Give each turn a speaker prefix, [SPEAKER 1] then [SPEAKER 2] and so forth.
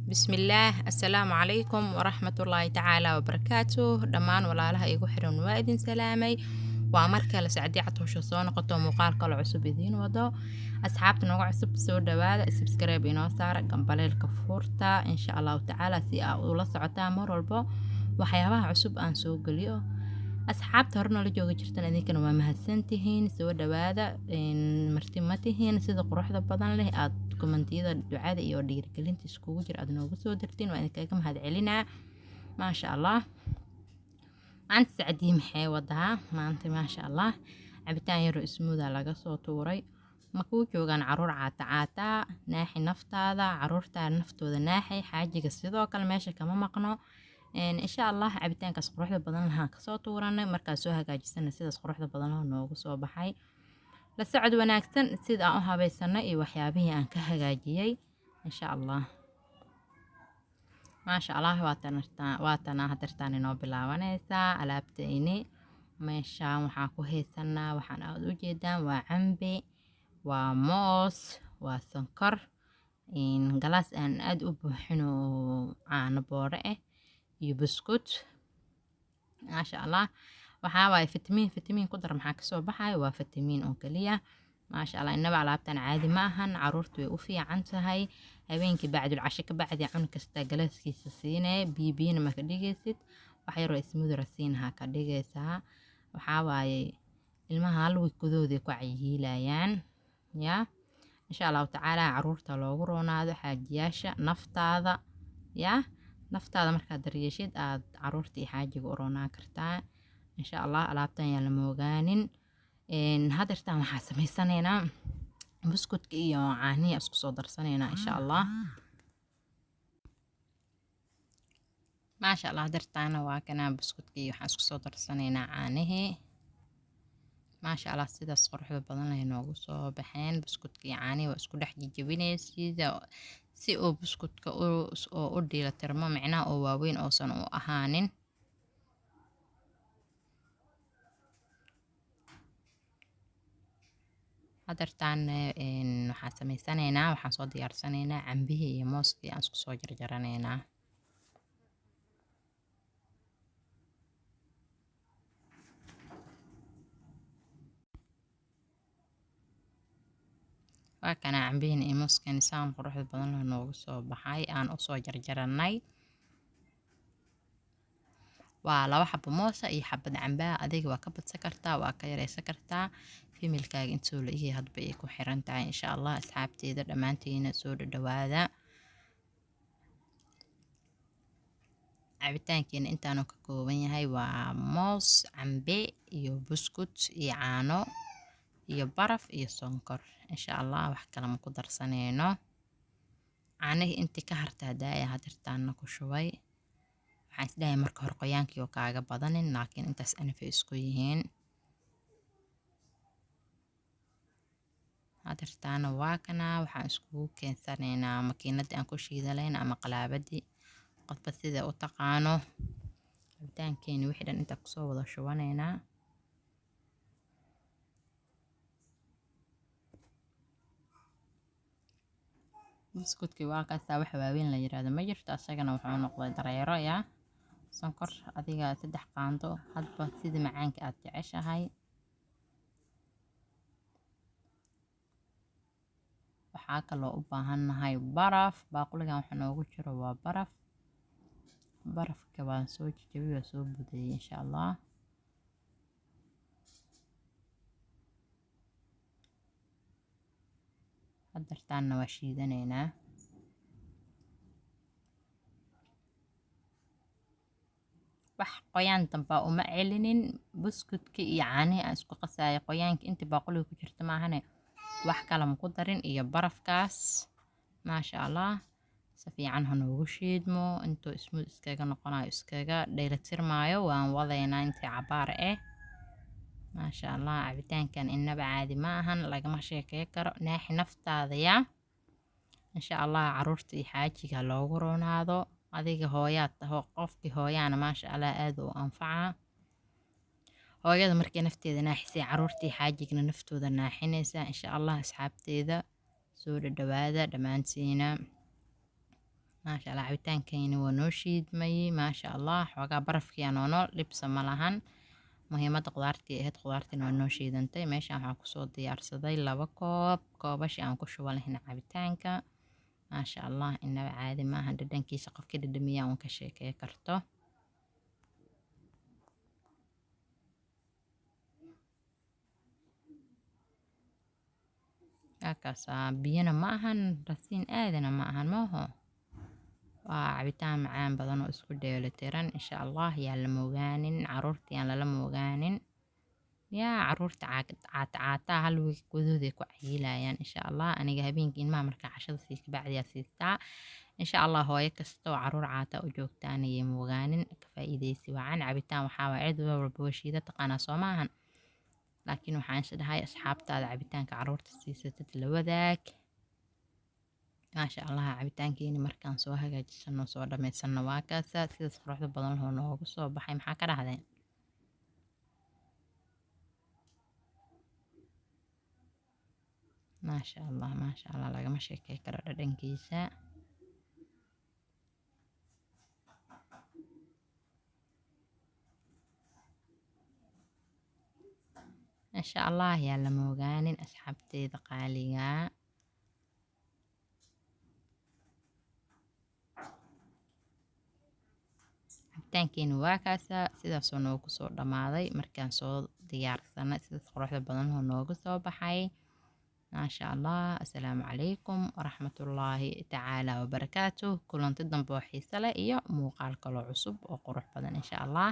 [SPEAKER 1] Bismillaah, assalaamu calaykum waraxmatullaahi tacaala wabarakaatuh. Dhammaan walaalaha igu xiran waa idin salaamay. Waa mar kale Sacdiya Catoosho soo noqoto muuqaal kale cusub idiin wado. Asxaabta nooga cusub soo dhawaada, subscribe inoo saara, gambaleelka furta insha Allahu tacaala si aad ula socotaan mar walbo waxyaabaha cusub aan soo geliyo. Asxaabta hore noola jooga jirtan idinkana waa mahadsantihiin. Soo dhawaada marti ma tihiin sida quruxda badan leh aad kommentiyada ducada iyo dhiirigelinta iskugu jir aad noogu soo dirtiin waa idinkaga mahadcelinaa maasha Allah. Maanta Sacdiya maxay wadaa maanta maasha Allah, cabitaan yar oo ismuuda laga soo tuuray. Ma kuu joogaan caruur caata naaxi naftaada, caruurta naftooda naaxi xaajiga sidoo kale meesha kama maqno. insha Allah cabitaankaas quruxda badan lahaa kasoo tuuranay markaas soo hagaajisana sidaas quruxda badan leh noogu soo baxay. La socod wanaagsan sida aan u habaysanay iyo waxyaabihii aan ka hagaajiyay insha Allah. maasha Allah waatana hadartaan inoo bilaabanaysaa alaabtayni. Meeshaan waxaa ku haysanaa waxaan aad u jeedaan waa cambe, waa moos, waa sonkor, galaas aan aad u buuxin oo caano boore ah iyo buskut. maasha Allah waxaa waaye fitamiin ku dar maxaa kasoo baxay waa fitamiin oo kaliya. maasha Allah inaba alaabtan caadi ma ahan, caruurtu way u fiican tahay. Habeenkii bacdul casho ka bacdi cun kasta galaaskiisa siinay biyana ma ka dhigaysid, wax yar oo ismuud rasiinaha ka dhigaysaa. waxaa waaye ilmaha hal week gudahooda ku cayihiilayaan ya insha Allah tacaala. caruurta loogu roonaado xaajiyaasha naftaada ya naftaada markaad daryeeshid aad caruurta iyo xaajiga u roonaan kartaa insha Allah. alaabtan yaa la moogaanin. hadartaan waxaa samaysaneynaa buskutka iyo caanihi isku soo darsaneynaa insha Allah. maasha Allah hadartaana waa kana buskutka iyo waxaan isku soo darsaneynaa caanihii. maasha Allah sidaas quruxda badan leh noogu soo baxeen. buskutka iyo caanihi waa isku dhex jijabinaysid si uu buskutka u dhiilatirmo micnaha oo waaweyn oosan u ahaanin. hadartaan waxaan samaysaneynaa waxaan soo diyaarsaneynaa cambihii iyo mooskii aan isku soo jarjaraneynaa. waa kana cambihiin iyo mooskani saan quruxda badan leh noogu soo baxay aan u soo jarjaranay. waa 2 xabo moosa iyo xabad cambaa, adiga waa ka badsan kartaa waa ka yareysan kartaa familkaaga intuu la ihi hadba ay ku xiran tahay insha Allah. asxaabteeda dhammaantiina soo dhawaada. cabitaankeena intaanu ka kooban yahay waa moos, cambe iyo buskut iyo caano iyo baraf iyo sonkor insha Allah. wax kale ma ku darsaneyno. caanihi intii ka hartaa daaya hadartaana ku shubay. waxaan isdhahay marka hore qoyaankii oo kaaga badanin laakiin intaas anafay isku yihiin. hadartaana waa kana waxaan iskugu keensaneynaa makiinadii aan ku shiidalayn ama qalaabadii qofba sida u taqaano. cabitaankeeni wixii dhan inta kusoo wada shubaneynaa. buskudkii waa kaasaa wax waaweyn la yiraahdo ma jirto, asagana wuxuu noqday dareero ya. sonkor adiga 3 qaando hadba sida macaanka aad jeceshahay. waxaa kaloo u baahannahay baraf. baaquligan waxa noogu jiro waa baraf. barafka waan soo jajabiyey waa soo budeeyey insha Allah. hadartaana waa shiidaneynaa. wax qoyaan damba uma celinin. buskutka iyo caanihi aan isku qasaayo qoyaanka intii baaquliga ku jirta maahane wax kale ma ku darin iyo barafkaas. maasha Allah si fiican ha noogu shiidmo intuu ismuud iskaga noqonayo iskaga dheelitirmaayo waan wadaynaa intii cabaar ah. maasha Allah cabitaankan inaba caadi ma ahan, lagama sheekay karo. naaxi naftaada ya insha Allah. caruurta iyo xaajiga loogu roonaado. adiga hooyaad taho qofkii hooyaana maasha Allah aad u anfaca. hooyada markay nafteeda naaxisay caruurtii xaajigna naftooda naaxinaysa insha Allah. asxaabteeda soo dhawaada dhammaantiina. maasha allah cabitaankayni waa noo shiidmay maasha allah xoogaa barafkiyaa noonool dhibsa ma lahan muhiimadda qudaartii ahayd qudaartiin waa noo shiidantay meeshaan waxaan kusoo diyaarsaday 2 koob koobashii aan ku shuban lahayn cabitaanka maasha allah inaba caadi maaha dhadhankiisa qofkii dhadhamiyaa uun ka sheekey karto kaasa biyana ma ahan rasiin aadana ma ahan maaho waa cabitaan macaan badan oo isku dheelitiran insha allah yaa la mogaanin caruurta yaan lala mogaanin yaa caruurta caata hal week gudahooday ku cayilayaan insha allah aniga habeenkii ilmaha markaa cashada sii kabacdiyaa siistaa insha allah hooyo kasta oo caruur caata u joogtaan ayay mogaanin ka faa'iidaysi wacan cabitaan waxaa waa cid walba washiida taqaanaa soo maahan laakiin waxaan is dhahay asxaabtaada cabitaanka caruurta siisatid la wadaag maasha allah cabitaankeeni markaan soo hagaajisano soo dhamaysano waa kaasa sidaas quruxda badan loo noogu soo baxay maxaa ka dhahdeen maasha allah lagama sheekey karo dhadhankiisa insha allah yaa la mogaanin asxaabteeda qaaligaa cabitaankeeni waa kaasa sidaasoo noogu soo dhammaaday markaan soo diyaarsanay sidaas quruxda badan oo noogu soo baxay maasha allah assalaamu calaykum waraxmatullaahi tacaala wabarakaatuh kulanti dambe oo xiise leh iyo muuqaal kaloo cusub oo qurux badan insha allah